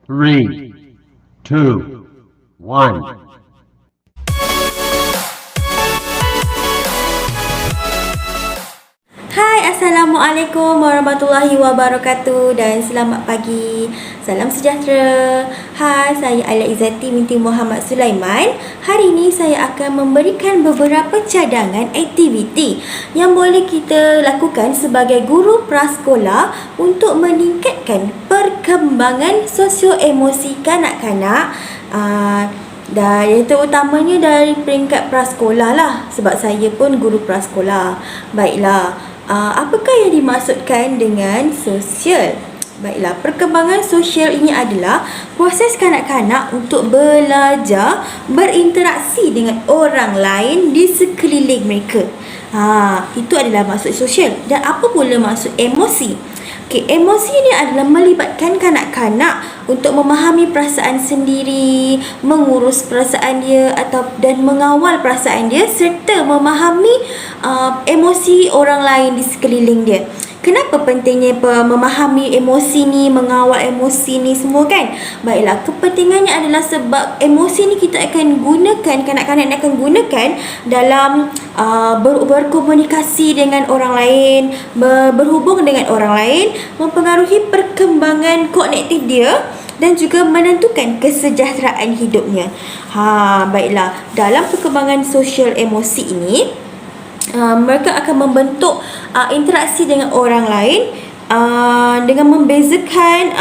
Three, two, one. Hai, Assalamualaikum warahmatullahi wabarakatuh dan selamat pagi. Salam sejahtera. Hai, saya Aila Izzati binti Muhammad Sulaiman. Hari ini saya akan memberikan beberapa cadangan aktiviti yang boleh kita lakukan sebagai guru prasekolah untuk meningkatkan perkembangan sosio-emosi kanak-kanak. Dan yang terutamanya dari peringkat prasekolah lah, sebab saya pun guru prasekolah. Baiklah, apakah yang dimaksudkan dengan sosial? Baiklah, perkembangan sosial ini adalah proses kanak-kanak untuk belajar berinteraksi dengan orang lain di sekeliling mereka. Itu adalah maksud sosial. Dan apa pula maksud emosi? Emosi ini adalah melibatkan kanak-kanak untuk memahami perasaan sendiri, mengurus perasaan dia dan mengawal perasaan dia serta memahami emosi orang lain di sekeliling dia. Kenapa pentingnya memahami emosi ni, mengawal emosi ni semua kan? Baiklah, kepentingannya adalah sebab emosi ni kita akan gunakan, kanak-kanak akan gunakan dalam berkomunikasi dengan orang lain, berhubung dengan orang lain, mempengaruhi perkembangan kognitif dia dan juga menentukan kesejahteraan hidupnya. Baiklah, dalam perkembangan sosial emosi ini, mereka akan membentuk interaksi dengan orang lain dengan membezakan,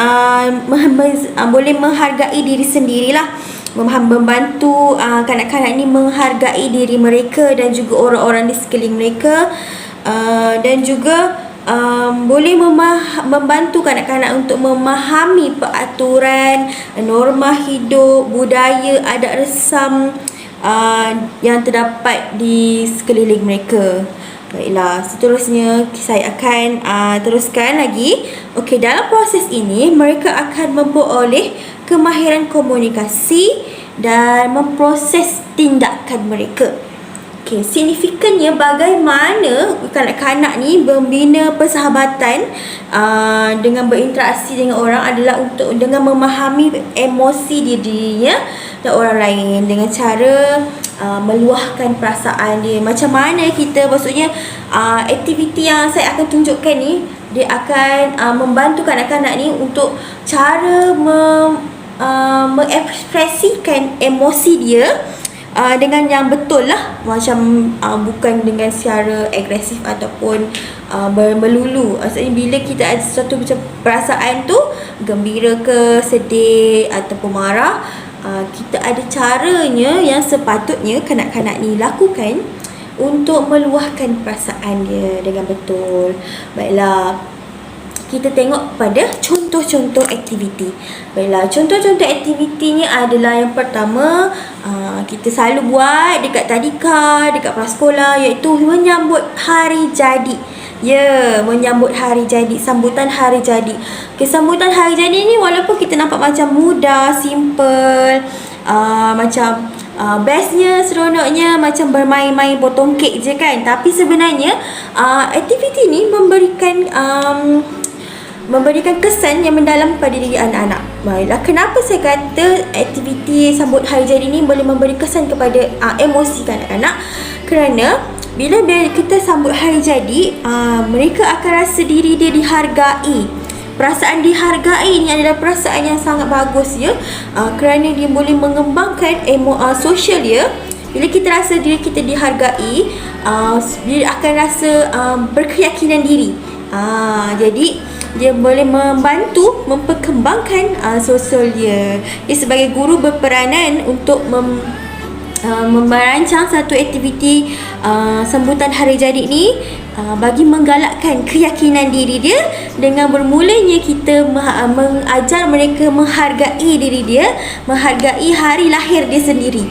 boleh menghargai diri sendirilah, membantu kanak-kanak ni menghargai diri mereka dan juga orang-orang di sekeliling mereka, dan juga boleh membantu kanak-kanak untuk memahami peraturan, norma hidup, budaya, adat resam yang terdapat di sekeliling mereka. Baiklah, seterusnya saya akan teruskan lagi. Dalam proses ini mereka akan memperoleh kemahiran komunikasi dan memproses tindakan mereka. Signifikannya bagaimana kanak-kanak ni membina persahabatan dengan berinteraksi dengan orang adalah dengan memahami emosi dirinya dan orang lain dengan cara meluahkan perasaan dia. Macam mana kita, maksudnya aktiviti yang saya akan tunjukkan ni, dia akan membantu kanak-kanak ni untuk cara mengekspresikan emosi dia dengan yang betul lah, macam bukan dengan secara agresif ataupun melulu. Maksudnya bila kita ada sesuatu macam perasaan tu, gembira ke, sedih ataupun marah, kita ada caranya yang sepatutnya kanak-kanak ni lakukan untuk meluahkan perasaan dia dengan betul. Baiklah, kita tengok pada contoh-contoh aktiviti. Baiklah, contoh-contoh aktivitinya adalah yang pertama, kita selalu buat dekat tadika, dekat prasekolah, iaitu menyambut hari jadi. Menyambut hari jadi, sambutan hari jadi. Sambutan hari jadi ni walaupun kita nampak macam mudah, simple, macam bestnya, seronoknya macam bermain-main potong kek je kan. Tapi sebenarnya aktiviti ni memberikan kesan yang mendalam pada diri anak-anak. Baiklah, kenapa saya kata aktiviti sambut hari jadi ni boleh memberi kesan kepada emosi kanak-kanak? Kerana bila kita sambut hari jadi, mereka akan rasa diri dia dihargai. Perasaan dihargai ni adalah perasaan yang sangat bagus kerana dia boleh mengembangkan sosial dia. Bila kita rasa diri kita dihargai, dia akan rasa berkeyakinan diri. Jadi dia boleh membantu memperkembangkan sosial dia. Dia sebagai guru berperanan untuk merancang satu aktiviti sambutan hari jadi ni bagi menggalakkan keyakinan diri dia dengan bermulanya kita mengajar mereka menghargai diri dia, menghargai hari lahir dia sendiri.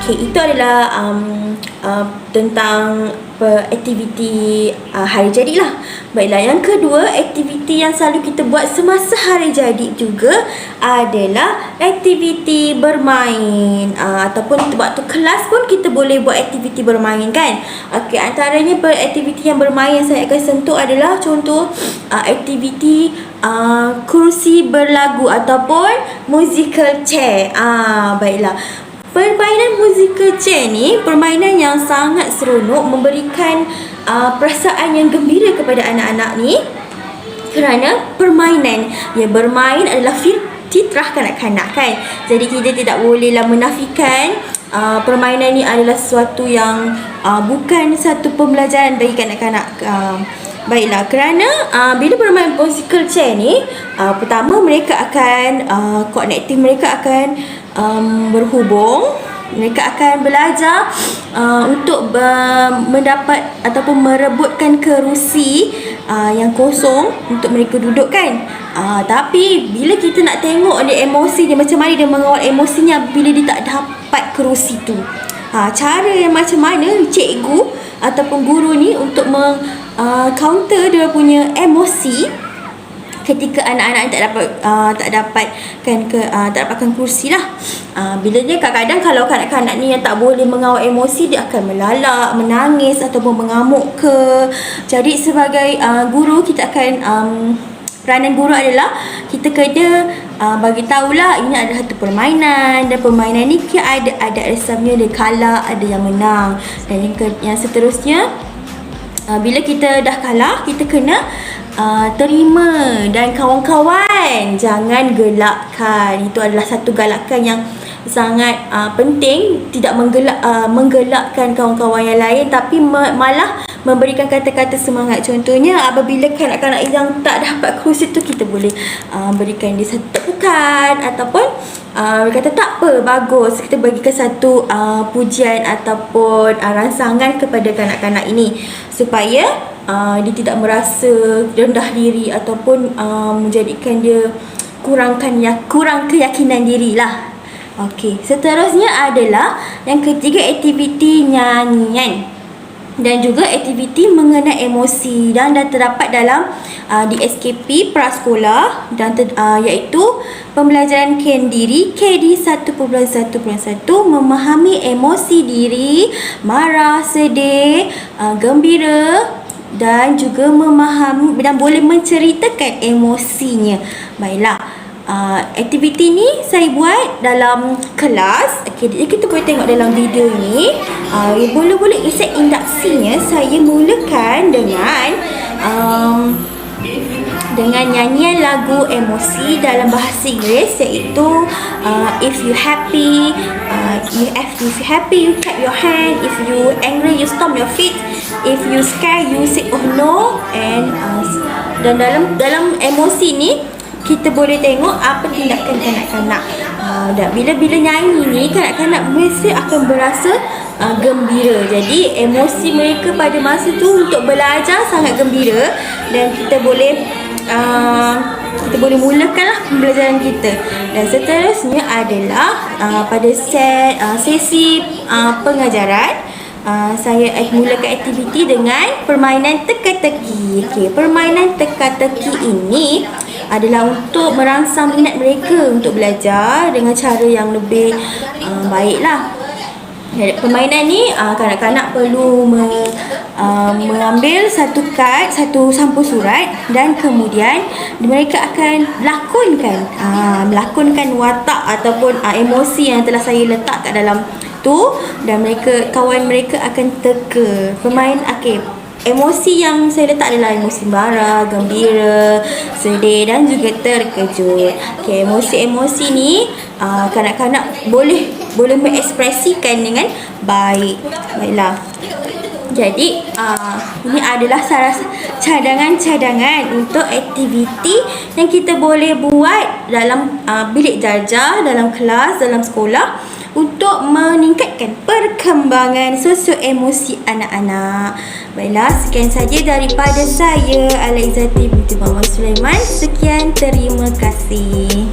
Itu adalah tentang aktiviti hari jadi lah. Baiklah, yang kedua, aktiviti yang selalu kita buat semasa hari jadi juga adalah aktiviti bermain, ataupun waktu kelas pun kita boleh buat aktiviti bermain kan. Okey, antaranya aktiviti yang bermain yang saya akan sentuh adalah contoh aktiviti kursi berlagu ataupun musical chair. Baiklah, permainan musical chair ni permainan yang sangat seronok, memberikan perasaan yang gembira kepada anak-anak ni, kerana permainan yang bermain adalah fitrah kanak-kanak kan. Jadi kita tidak bolehlah menafikan permainan ni adalah sesuatu yang bukan satu pembelajaran bagi kanak-kanak. Baiklah, kerana bila bermain musical chair ni, pertama mereka akan kognitip mereka akan berhubung. Mereka akan belajar untuk mendapat ataupun merebutkan kerusi yang kosong untuk mereka duduk kan. Tapi bila kita nak tengok dia emosi dia, macam mana dia mengawal emosinya bila dia tak dapat kerusi tu, cara yang macam mana cikgu ataupun guru ni untuk counter dia punya emosi ketika anak-anak tak dapatkan kursi lah. Bila dia kadang-kadang kalau kanak-kanak ni yang tak boleh mengawal emosi, dia akan melalak, menangis ataupun mengamuk ke. Jadi sebagai guru, kita akan peranan guru adalah kita kena bagi tahulah ini adalah satu permainan, dan permainan ni ada resapnya, ada kalah, ada yang menang. Dan yang seterusnya, bila kita dah kalah, kita kena terima, dan kawan-kawan jangan gelakkan. Itu adalah satu galakan yang sangat penting, tidak menggelakkan kawan-kawan yang lain, tapi malah memberikan kata-kata semangat. Contohnya apabila kanak-kanak yang tak dapat kerusi tu, kita boleh berikan dia satu tepukan, ataupun kata tak apa, bagus, kita bagikan satu pujian ataupun rangsangan kepada kanak-kanak ini, supaya dia tidak merasa rendah diri ataupun menjadikan dia kurang keyakinan diri lah. Okey, seterusnya adalah yang ketiga, aktiviti nyanyian dan juga aktiviti mengenai emosi, dan terdapat dalam di SKP prasekolah, dan iaitu pembelajaran KN diri KD 1.1.1, memahami emosi diri, marah, sedih, gembira, dan juga memahami dan boleh menceritakan emosinya. Baiklah, aktiviti ni saya buat dalam kelas. Okey, kita boleh tengok dalam video ni. Boleh isi induksinya. Saya mulakan dengan nyanyian lagu emosi dalam bahasa Inggeris, iaitu if you happy, you clap your hand, if you angry you stomp your feet, if you scared you say oh no. Dan dalam emosi ni kita boleh tengok apa tindakan kanak-kanak. Dan bila nyanyi ni, kanak-kanak mesti akan berasa gembira. Jadi emosi mereka pada masa tu untuk belajar sangat gembira, dan kita boleh mulakanlah pembelajaran kita. Dan seterusnya adalah pada sesi pengajaran, saya mulakan aktiviti dengan permainan teka-teki. Okey, permainan teka-teki ini adalah untuk merangsang minat mereka untuk belajar dengan cara yang lebih baiklah. Permainan ni kanak-kanak perlu mengambil satu sampul surat, dan kemudian mereka akan melakonkan watak ataupun emosi yang telah saya letak kat dalam tu, dan kawan mereka akan teka. Emosi yang saya letak adalah emosi marah, gembira, sedih, dan juga terkejut. Okey, emosi-emosi ni kanak-kanak boleh mengekspresikan dengan baik. Baiklah. Jadi ini adalah cadangan-cadangan untuk aktiviti yang kita boleh buat dalam bilik darjah, dalam kelas, dalam sekolah, untuk meningkatkan perkembangan sosio-emosi anak-anak. Baiklah, sekian saja daripada saya, Ala Izzati binti Muhammad Sulaiman. Sekian, terima kasih.